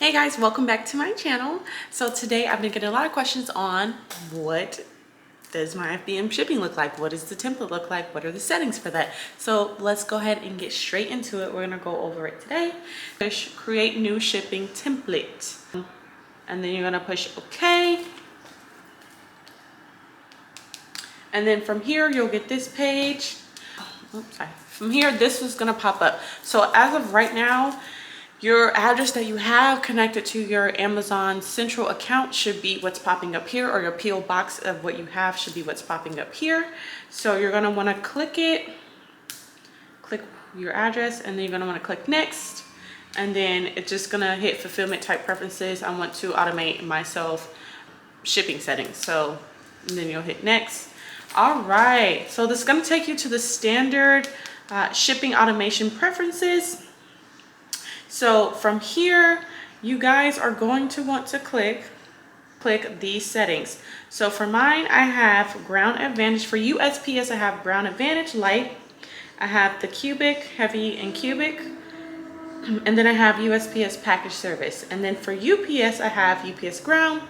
Hey guys, welcome back to my channel. So today I've been getting a lot of questions on what does my FBM shipping look like? What does the template look like? What are the settings for that? So let's go ahead and get straight into it. We're gonna go over it today. Push create new shipping template. And then you're gonna push OK. And then from here, you'll get this page. Oops, sorry. From here, this is gonna pop up. So as of right now, your address that you have connected to your Amazon Central account should be what's popping up here, or your PO box of what you have should be what's popping up here. So you're gonna wanna click it, click your address, and then you're gonna wanna click next. And then it's just gonna hit fulfillment type preferences. I want to automate myself shipping settings. So and then you'll hit next. All right, so this is gonna take you to the standard shipping automation preferences. So from here, you guys are going to want to click these settings. So for mine, I have ground advantage. For USPS, I have ground advantage light. I have the cubic, heavy and cubic. And then I have USPS package service. And then for UPS, I have UPS ground,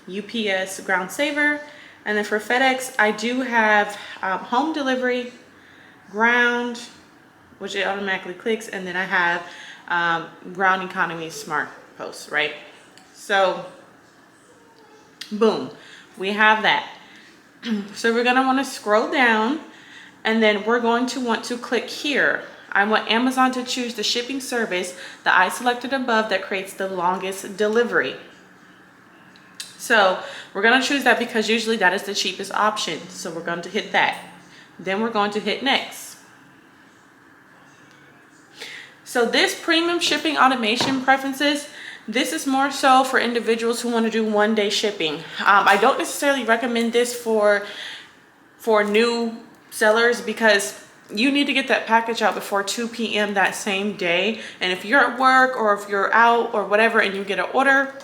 UPS ground saver. And then for FedEx, I do have home delivery, ground, which it automatically clicks, and then I have ground economy smart posts, right? So boom, we have that. So we're gonna want to scroll down, and then we're going to want to click here. I want Amazon to choose the shipping service that I selected above that creates the longest delivery. So we're gonna choose that because usually that is the cheapest option. So we're going to hit that. Then we're going to hit next. So this premium shipping automation preferences, this is more so for individuals who want to do one-day shipping. I don't necessarily recommend this for new sellers because you need to get that package out before 2 p.m. that same day. And if you're at work or if you're out or whatever and you get an order,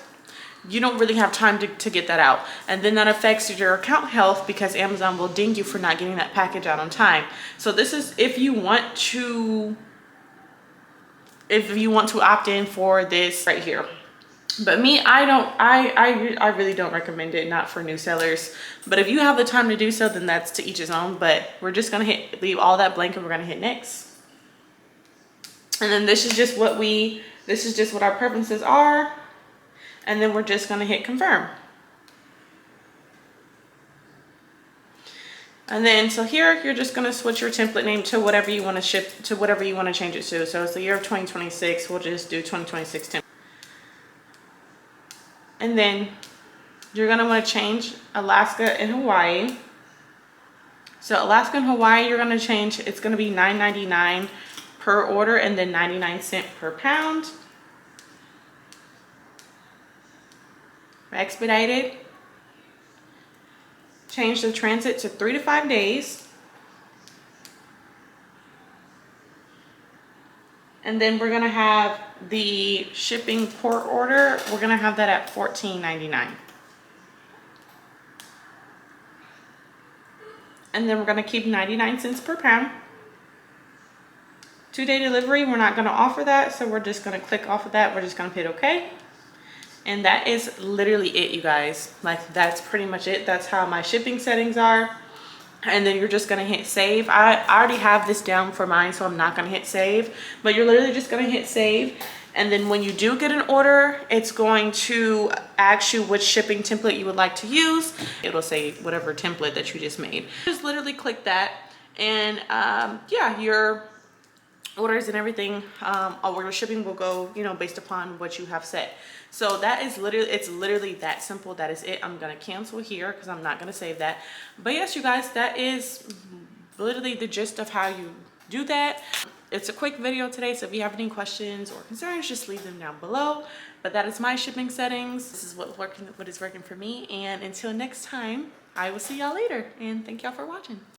you don't really have time to get that out. And then that affects your account health because Amazon will ding you for not getting that package out on time. So this is if you want to opt in for this right here. But me, I really don't recommend it, not for new sellers. But if you have the time to do so, then that's to each his own. But we're just gonna leave all that blank and we're gonna hit next. And then this is just what our preferences are. And then we're just gonna hit confirm. And then, so here, you're just gonna switch your template name to whatever you wanna ship, to whatever you wanna change it to. So it's the year of 2026, we'll just do 2026 template. And then you're gonna wanna change Alaska and Hawaii. So Alaska and Hawaii, you're gonna change, it's gonna be $9.99 per order and then 99 cents per pound. Expedited. Change the transit to 3 to 5 days. And then we're gonna have the shipping port order, we're gonna have that at $14.99. And then we're gonna keep 99 cents per pound. 2-day delivery, we're not gonna offer that, so we're just gonna click off of that. We're just gonna hit OK. And that is literally it, you guys. Like, that's pretty much it. That's how my shipping settings are. And then you're just gonna hit save. I already have this down for mine, so I'm not gonna hit save. But you're literally just gonna hit save. And then when you do get an order, it's going to ask you which shipping template you would like to use. It'll say whatever template that you just made. Just literally click that. And yeah, your orders and everything, or your shipping will go, you know, based upon what you have set. So that is literally, it's literally that simple. That is it. I'm gonna cancel here because I'm not gonna save that. But yes, you guys, that is literally the gist of how you do that. It's a quick video today, so if you have any questions or concerns, just leave them down below. But that is my shipping settings. This is what is working for me. And until next time, I will see y'all later. And thank y'all for watching.